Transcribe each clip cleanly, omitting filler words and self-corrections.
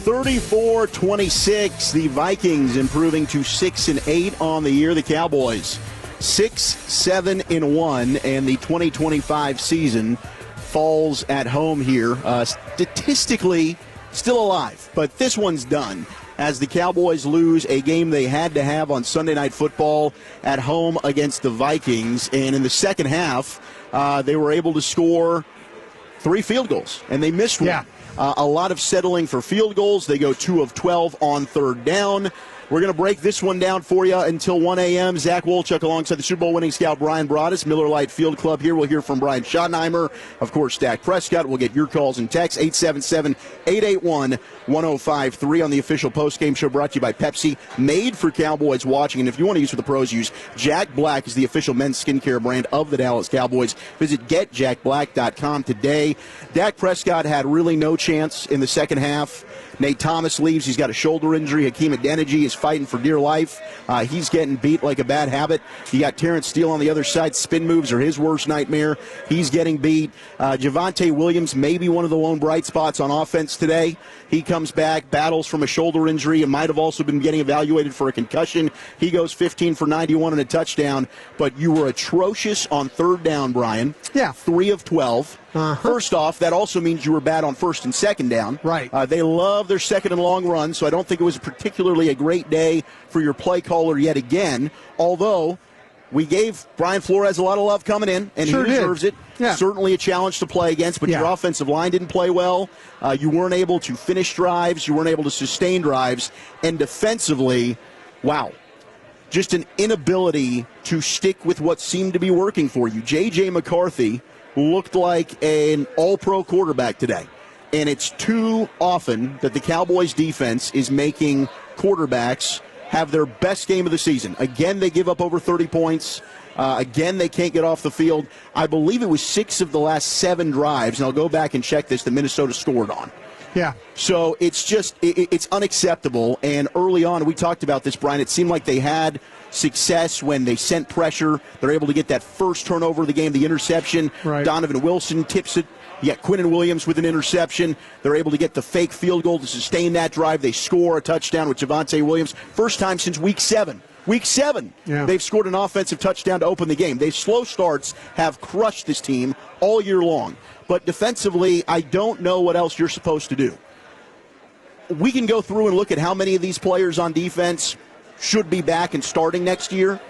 34-26, the Vikings improving to 6-8 on the year. The Cowboys 6-7-1, and the 2025 season falls at home here. Statistically, still alive, but this one's done as the Cowboys lose a game they had to have on Sunday Night Football at home against the Vikings. And in the second half, they were able to score 3 field goals, and they missed one. Yeah. A lot of settling for field goals. They go 2 of 12 on third down. We're going to break this one down for you until 1 a.m. Zach Wolchuk alongside the Super Bowl winning scout Bryan Broaddus, Miller Lite Field Club here. We'll hear from Brian Schottenheimer, of course, Dak Prescott. We'll get your calls and texts, 877-881-1053 on the official postgame show brought to you by Pepsi, made for Cowboys watching. And if you want to use for the pros, use Jack Black is the official men's skincare brand of the Dallas Cowboys. Visit getjackblack.com today. Dak Prescott had really no chance in the second half. Nate Thomas leaves. He's got a shoulder injury. Hakeem Adeniji is fighting for dear life. He's getting beat like a bad habit. You got Terrence Steele on the other side. Spin moves are his worst nightmare. He's getting beat. Javonte Williams, maybe one of the lone bright spots on offense today. He comes back, battles from a shoulder injury, and might have also been getting evaluated for a concussion. He goes 15 for 91 and a touchdown. But you were atrocious on third down, Brian. Yeah. 3 of 12. First off, that also means you were bad on first and second down. Right. They love their second and long run, so I don't think it was particularly a great day for your play caller yet again, although we gave Brian Flores a lot of love coming in, and sure he deserves it. Yeah. Certainly a challenge to play against, but your offensive line didn't play well. You weren't able to finish drives. You weren't able to sustain drives. And defensively, wow, just an inability to stick with what seemed to be working for you. J.J. McCarthy looked like an all-pro quarterback today. And it's too often that the Cowboys defense is making quarterbacks have their best game of the season. Again, they give up over 30 points. Again, they can't get off the field. I believe it was 6 of the last 7 drives, and I'll go back and check this, that Minnesota scored on. Yeah. So it's just, it's unacceptable. And early on, we talked about this, Brian, it seemed like they had success when they sent pressure. They're able to get that first turnover of the game, the interception. Right. Donovan Wilson tips it. You got Quinnen Williams with an interception. They're able to get the fake field goal to sustain that drive. They score a touchdown with Javonte Williams. First time since Week 7. Week 7, they've scored an offensive touchdown to open the game. Their slow starts have crushed this team all year long. But defensively, I don't know what else you're supposed to do. We can go through and look at how many of these players on defense should be back and starting next year.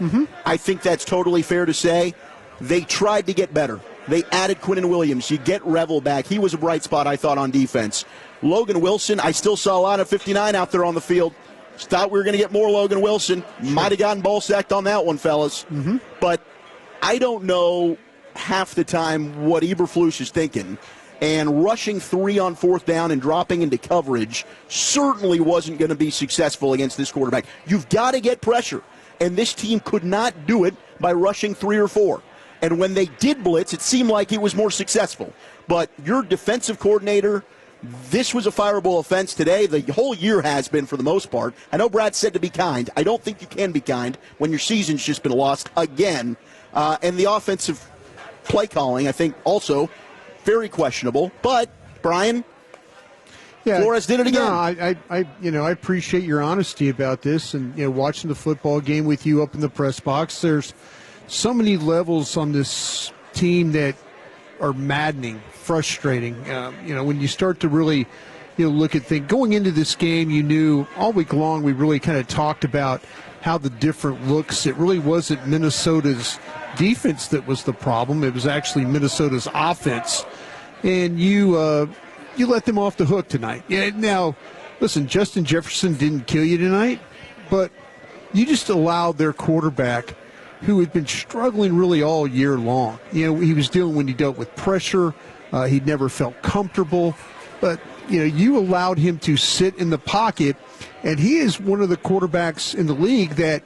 I think that's totally fair to say. They tried to get better. They added Quinnen Williams. You get Revel back. He was a bright spot, I thought, on defense. Logan Wilson, I still saw a lot of 59 out there on the field. Thought we were going to get more Logan Wilson. Might have gotten ball sacked on that one, fellas. But I don't know half the time what Eberflus is thinking. And rushing 3 on fourth down and dropping into coverage certainly wasn't going to be successful against this quarterback. You've got to get pressure. And this team could not do it by rushing 3 or 4. And when they did blitz, it seemed like it was more successful. But your defensive coordinator, this was a fireable offense today. The whole year has been for the most part. I know Brad said to be kind. I don't think you can be kind when your season's just been lost again. And the offensive play calling, I think, also very questionable. But, Brian, Flores did it again. No, I appreciate your honesty about this. And, watching the football game with you up in the press box, there's so many levels on this team that are maddening, frustrating. When you start to really, look at things. Going into this game, you knew all week long we really kind of talked about how the different looks. It really wasn't Minnesota's defense that was the problem. It was actually Minnesota's offense. And you let them off the hook tonight. Yeah, now, listen, Justin Jefferson didn't kill you tonight, but you just allowed their quarterback, who had been struggling really all year long. He was dealing when he dealt with pressure. He never felt comfortable. But, you allowed him to sit in the pocket, and he is one of the quarterbacks in the league that,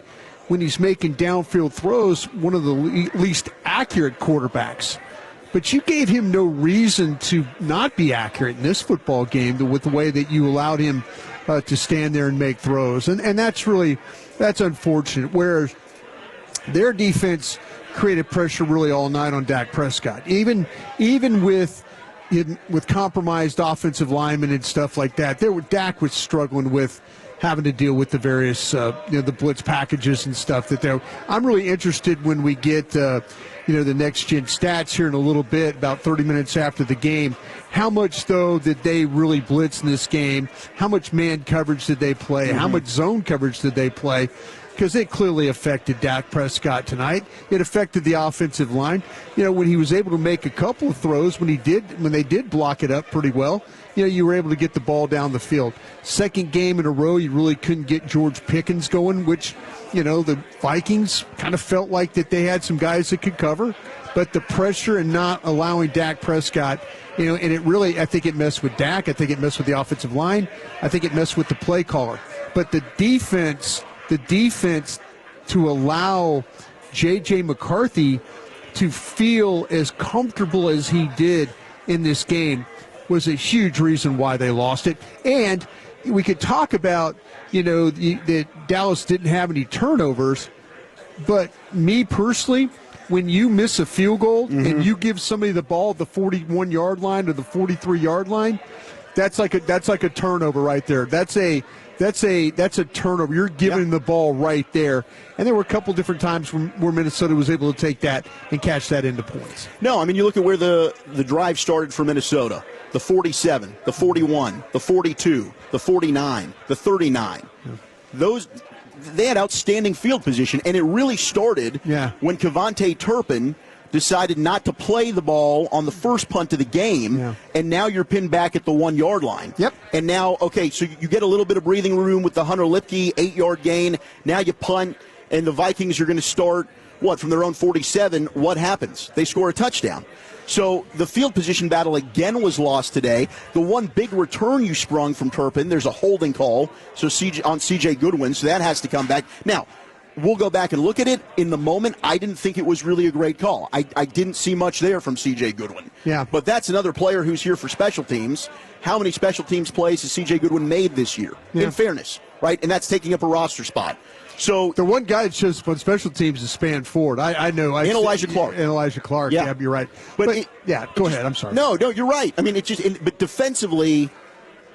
when he's making downfield throws, one of the least accurate quarterbacks. But you gave him no reason to not be accurate in this football game with the way that you allowed him to stand there and make throws. And that's unfortunate, whereas their defense created pressure really all night on Dak Prescott. Even with with compromised offensive linemen and stuff like that, Dak was struggling with having to deal with the various, the blitz packages and stuff I'm really interested when we get, the next-gen stats here in a little bit, about 30 minutes after the game. How much, though, did they really blitz in this game? How much man coverage did they play? Mm-hmm. How much zone coverage did they play? Because it clearly affected Dak Prescott tonight. It affected the offensive line. When he was able to make a couple of throws, when they did block it up pretty well, you were able to get the ball down the field. Second game in a row, you really couldn't get George Pickens going, which, the Vikings kind of felt like that they had some guys that could cover. But the pressure and not allowing Dak Prescott, and it really, I think it messed with Dak. I think it messed with the offensive line. I think it messed with the play caller. But the defense to allow J.J. McCarthy to feel as comfortable as he did in this game was a huge reason why they lost it. And we could talk about, that Dallas didn't have any turnovers, but me personally, when you miss a field goal and you give somebody the ball at the 41-yard line or the 43-yard line, that's like a turnover right there. That's a turnover. You're giving the ball right there. And there were a couple different times where Minnesota was able to take that and catch that into points. No, I mean, you look at where the drive started for Minnesota. The 47, the 41, the 42, the 49, the 39. Yeah. They had outstanding field position, and it really started when Kevontae Turpin decided not to play the ball on the first punt of the game, and now you're pinned back at the 1-yard line. Yep. And now, so you get a little bit of breathing room with the Hunter Lipke 8-yard gain. Now you punt, and the Vikings are going to start, from their own 47. What happens? They score a touchdown. So the field position battle again was lost today. The one big return you sprung from Turpin, there's a holding call on C.J. Goodwin, so that has to come back. Now, we'll go back and look at it. In the moment, I didn't think it was really a great call. I didn't see much there from C.J. Goodwin. Yeah. But that's another player who's here for special teams. How many special teams plays has C.J. Goodwin made this year? In fairness, right? And that's taking up a roster spot. So the one guy that shows up on special teams is Span Ford. I know. And Elijah Clark. And Elijah Clark. Yeah, you're right. But go ahead. I'm sorry. No, you're right. I mean, but defensively,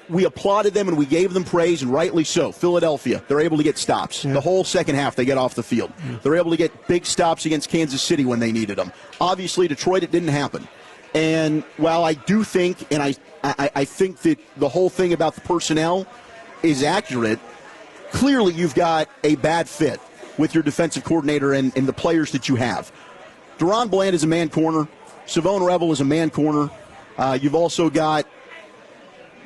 we applauded them and we gave them praise, and rightly so. Philadelphia, they're able to get stops. The whole second half, they get off the field. They're able to get big stops against Kansas City when they needed them. Obviously, Detroit, it didn't happen. And while I do think, and I think that the whole thing about the personnel is accurate, clearly you've got a bad fit with your defensive coordinator and the players that you have. Deron Bland is a man corner. Savone Revel is a man corner. You've also got,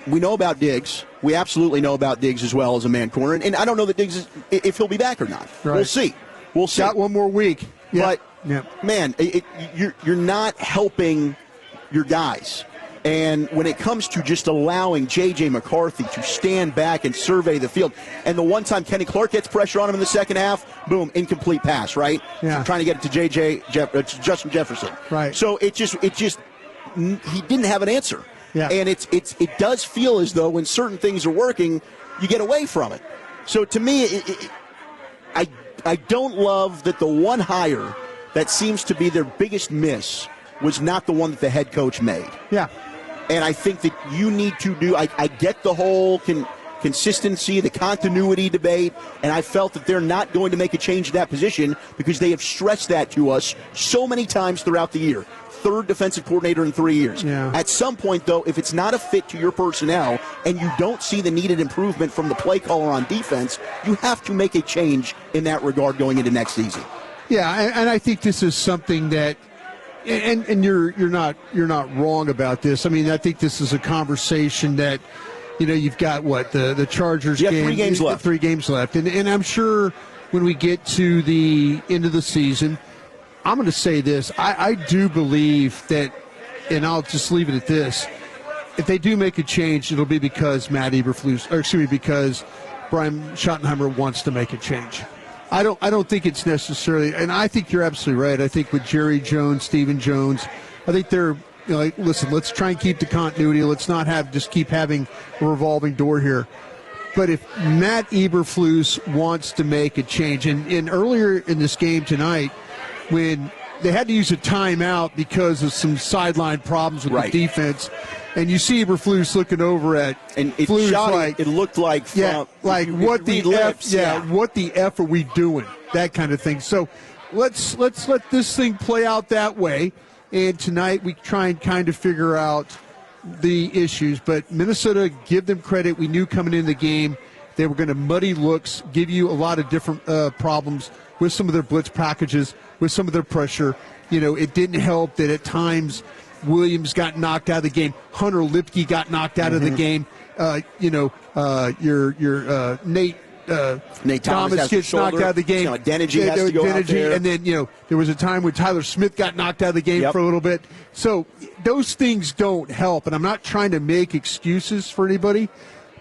we know about Diggs. We absolutely know about Diggs as well as a man corner. And I don't know that Diggs if he'll be back or not. Right. We'll see. Got one more week. But, man, you're not helping your guys. And when it comes to just allowing J.J. McCarthy to stand back and survey the field, and the one time Kenny Clark gets pressure on him in the second half, boom, incomplete pass, right? Yeah. So trying to get it to Justin Jefferson. Right. So it just he didn't have an answer. Yeah. And it does feel as though when certain things are working, you get away from it. So to me, I don't love that the one hire that seems to be their biggest miss was not the one that the head coach made. Yeah. And I think that you need to do, I get the whole consistency, the continuity debate, and I felt that they're not going to make a change in that position because they have stressed that to us so many times throughout the year. Third defensive coordinator in 3 years. Yeah. At some point, though, if it's not a fit to your personnel and you don't see the needed improvement from the play caller on defense, you have to make a change in that regard going into next season. Yeah, and I think this is something that, and you're not wrong about this. I mean, I think this is a conversation that, you've got the Chargers game. 3 games left. 3 games left. And I'm sure when we get to the end of the season, I'm going to say this. I do believe that, and I'll just leave it at this, if they do make a change, it'll be because because Brian Schottenheimer wants to make a change. I don't think it's necessarily, and I think you're absolutely right. I think with Jerry Jones, Stephen Jones, I think they're listen, let's try and keep the continuity. Let's not keep having a revolving door here. But if Matt Eberflus wants to make a change, and earlier in this game tonight, when they had to use a timeout because of some sideline problems with the defense. And you see Eberflus looking over at Flus like it looked like what the F are we doing? That kind of thing. So let's let this thing play out that way. And tonight we try and kind of figure out the issues. But Minnesota, give them credit. We knew coming into the game they were going to muddy looks, give you a lot of different problems with some of their blitz packages, with some of their pressure. It didn't help that at times Williams got knocked out of the game. Hunter Lipke got knocked out of the game. Your Nate Thomas gets knocked out of the game. Dennegy has to go out there. And then, there was a time when Tyler Smith got knocked out of the game for a little bit. So those things don't help. And I'm not trying to make excuses for anybody.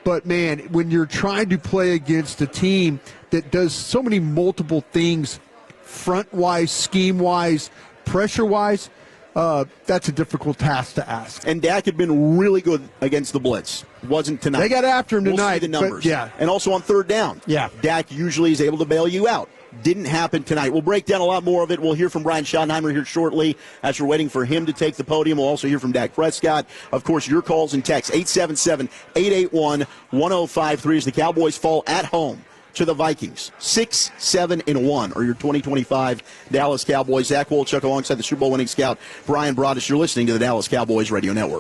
But, man, when you're trying to play against a team that does so many multiple things, front-wise, scheme-wise, pressure-wise, that's a difficult task to ask. And Dak had been really good against the blitz. Wasn't tonight. They got after him tonight. We'll see the numbers. But, and also on third down. Dak usually is able to bail you out. Didn't happen tonight. We'll break down a lot more of it. We'll hear from Brian Schottenheimer here shortly as we're waiting for him to take the podium. We'll also hear from Dak Prescott. Of course, your calls and texts, 877-881-1053 as the Cowboys fall at home to the Vikings. 6-7-1 are your 2025 Dallas Cowboys. Zach Wolchuk alongside the Super Bowl winning scout Bryan Broaddus. You're listening to the Dallas Cowboys Radio Network.